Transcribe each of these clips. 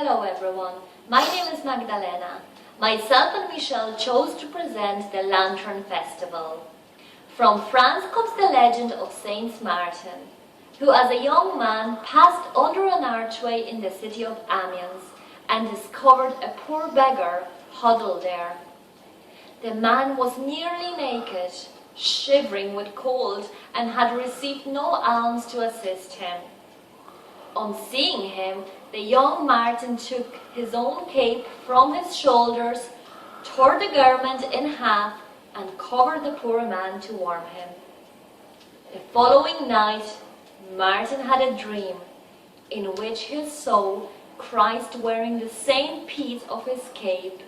Hello everyone, my name is Magdalena. Myself and Michelle chose to present the Lantern Festival. From France comes the legend of St Martin, who as a young man passed under an archway in the city of Amiens and discovered a poor beggar huddled there. The man was nearly naked, shivering with cold, and had received no alms to assist him. On seeing him, the young Martin took his own cape from his shoulders, tore the garment in half, and covered the poor man to warm him. The following night, Martin had a dream in which he saw Christ wearing the same piece of his cape.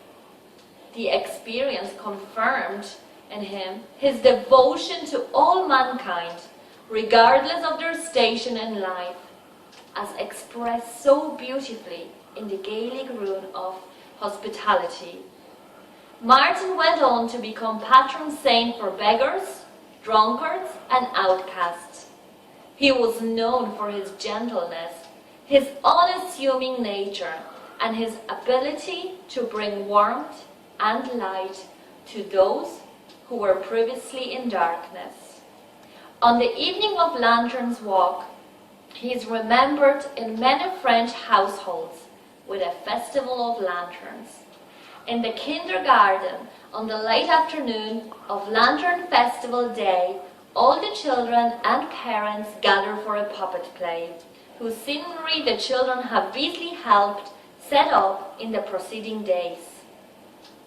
The experience confirmed in him his devotion to all mankind, regardless of their station in life, as expressed so beautifully in the Gaelic rune of hospitality. Martin went on to become patron saint for beggars, drunkards, and outcasts. He was known for his gentleness, his unassuming nature, and his ability to bring warmth and light to those who were previously in darkness. On the evening of Lantern's Walk, he is remembered in many French households with a festival of lanterns. In the kindergarten, on the late afternoon of Lantern Festival Day, all the children and parents gather for a puppet play, whose scenery the children have busily helped set up in the preceding days.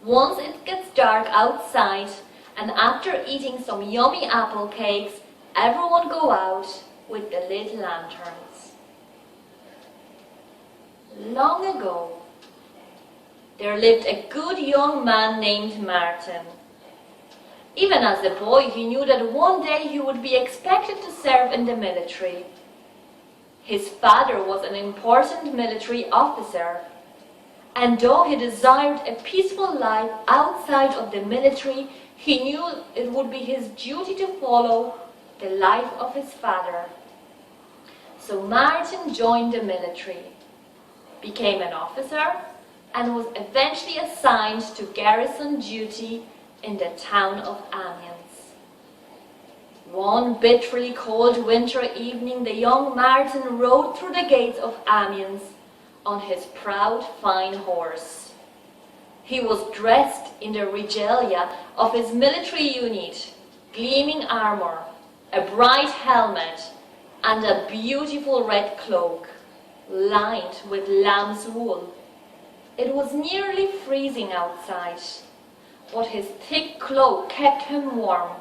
Once it gets dark outside, and after eating some yummy apple cakes, everyone go out with the lit lanterns. Long ago, there lived a good young man named Martin. Even as a boy, he knew that one day he would be expected to serve in the military. His father was an important military officer, and though he desired a peaceful life outside of the military, he knew it would be his duty to follow the life of his father. So Martin joined the military, became an officer, and was eventually assigned to garrison duty in the town of Amiens. One bitterly cold winter evening, the young Martin rode through the gates of Amiens on his proud fine horse. He was dressed in the regalia of his military unit, gleaming armor, a bright helmet, and a beautiful red cloak, lined with lamb's wool. It was nearly freezing outside, but his thick cloak kept him warm.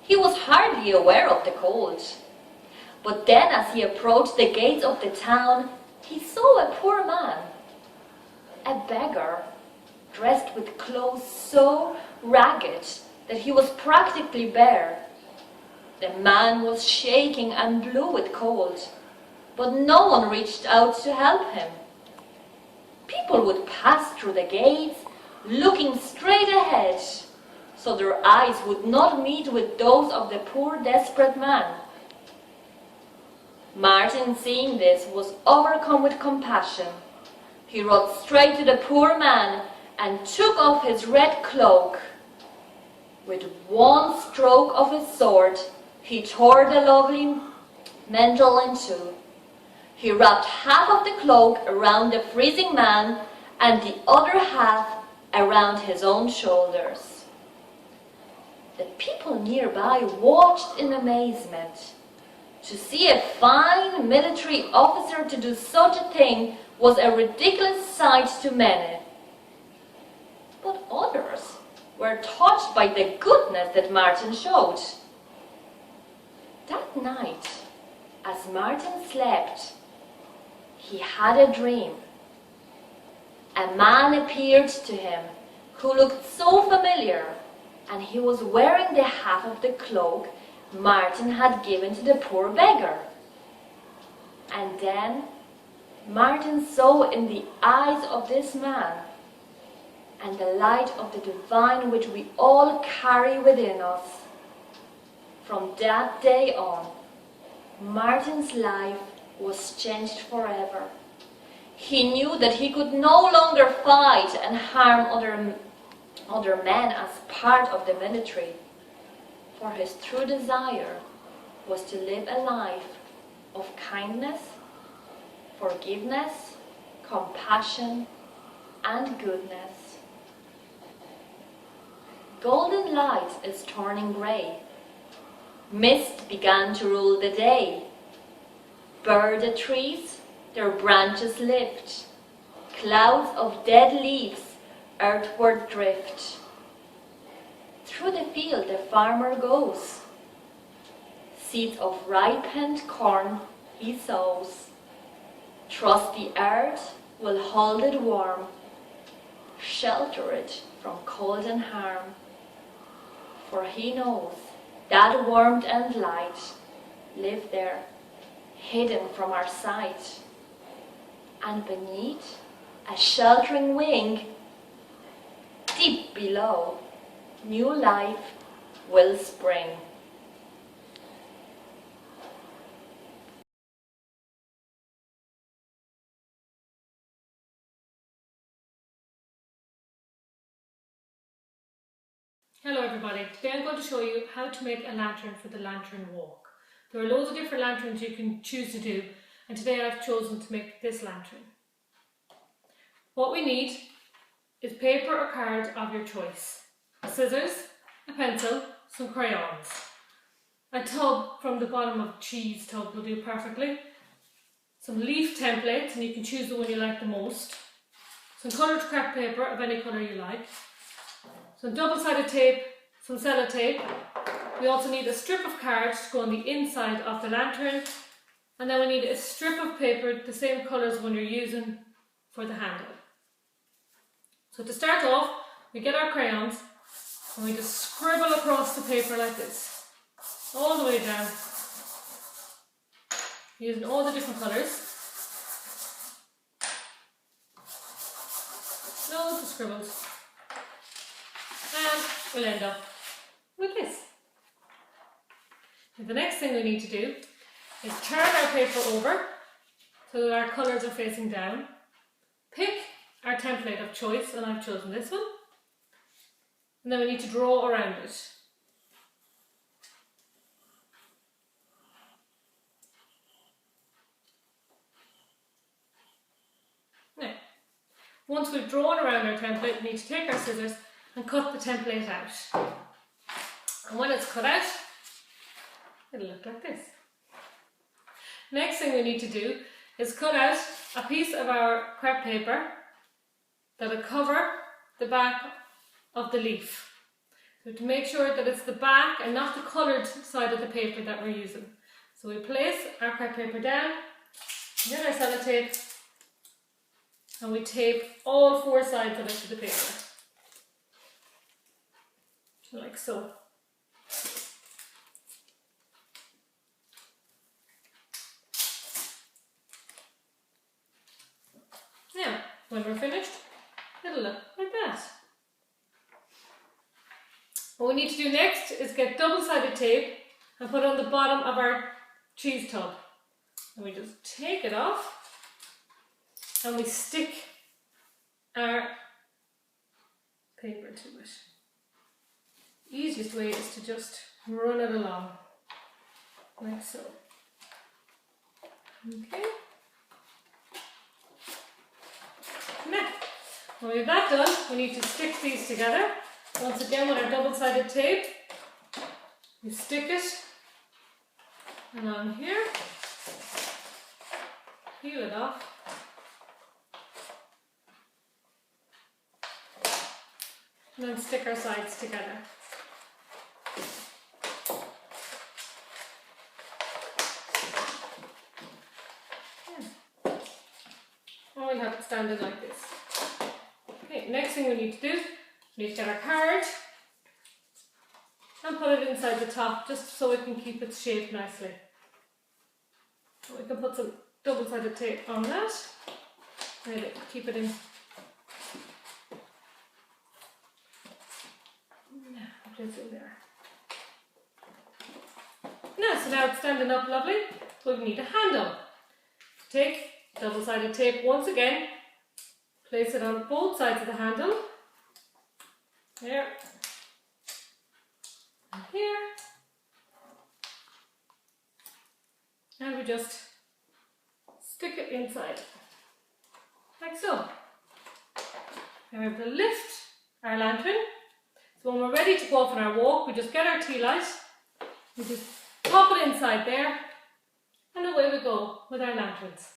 He was hardly aware of the cold. But then, as he approached the gates of the town, he saw a poor man, a beggar, dressed with clothes so ragged that he was practically bare. The man was shaking and blue with cold, but no one reached out to help him. People would pass through the gates, looking straight ahead, so their eyes would not meet with those of the poor, desperate man. Martin, seeing this, was overcome with compassion. He rode straight to the poor man and took off his red cloak. With one stroke of his sword, he tore the lovely mantle in two. He wrapped half of the cloak around the freezing man and the other half around his own shoulders. The people nearby watched in amazement. To see a fine military officer to do such a thing was a ridiculous sight to many. But others were touched by the goodness that Martin showed. That night, as Martin slept, he had a dream. A man appeared to him who looked so familiar, and he was wearing the half of the cloak Martin had given to the poor beggar. And then Martin saw in the eyes of this man, and the light of the divine which we all carry within us. From that day on, Martin's life was changed forever. He knew that he could no longer fight and harm other men as part of the military, for his true desire was to live a life of kindness, forgiveness, compassion, and goodness. Golden light is turning grey. Mist began to rule the day. Bare the trees, their branches lift. Clouds of dead leaves earthward drift. Through the field the farmer goes. Seeds of ripened corn he sows. Trust the earth will hold it warm, shelter it from cold and harm. For he knows that warmth and light live there, hidden from our sight. And beneath a sheltering wing, deep below, new life will spring. Hello everybody, today I'm going to show you how to make a lantern for the lantern walk. There are loads of different lanterns you can choose to do, and today I've chosen to make this lantern. What we need is paper or card of your choice, scissors, a pencil, some crayons, a tub from the bottom of a cheese tub will do perfectly, some leaf templates, and you can choose the one you like the most, some coloured scrap paper of any colour you like, some double-sided tape, some sellotape. We also need a strip of card to go on the inside of the lantern, and then we need a strip of paper, the same colour as the one you're using for the handle. So to start off, we get our crayons and we just scribble across the paper like this, all the way down, using all the different colours. Loads of scribbles. And we'll end up with this. And the next thing we need to do is turn our paper over so that our colours are facing down. Pick our template of choice, and I've chosen this one. And then we need to draw around it. Now, once we've drawn around our template, we need to take our scissors and cut the template out. And when it's cut out, it'll look like this. Next thing we need to do is cut out a piece of our crepe paper that'll cover the back of the leaf. So to make sure that it's the back and not the coloured side of the paper that we're using. So we place our crepe paper down, get our sellotape, and we tape all four sides of it to the paper. Like so. Now, when we're finished, it'll look like that. What we need to do next is get double-sided tape and put it on the bottom of our cheese tub. And we just take it off and we stick our paper to it. Easiest way is to just run it along, like so. Okay. Now, when we have that done, we need to stick these together. Once again with our double-sided tape, we stick it along here, peel it off, and then stick our sides together. Or we'll have it standing like this. Okay, next thing we need to do, we need to get our card and put it inside the top just so it can keep its shape nicely. We can put some double-sided tape on that, really keep it in. Put it in there. So now it's standing up lovely, but we need a handle. Take Double-sided tape once again. Place it on both sides of the handle. There. And here. And we just stick it inside. Like so. Now we have to lift our lantern. So when we're ready to go off on our walk, we just get our tea light. We just pop it inside there. And away we go with our lanterns.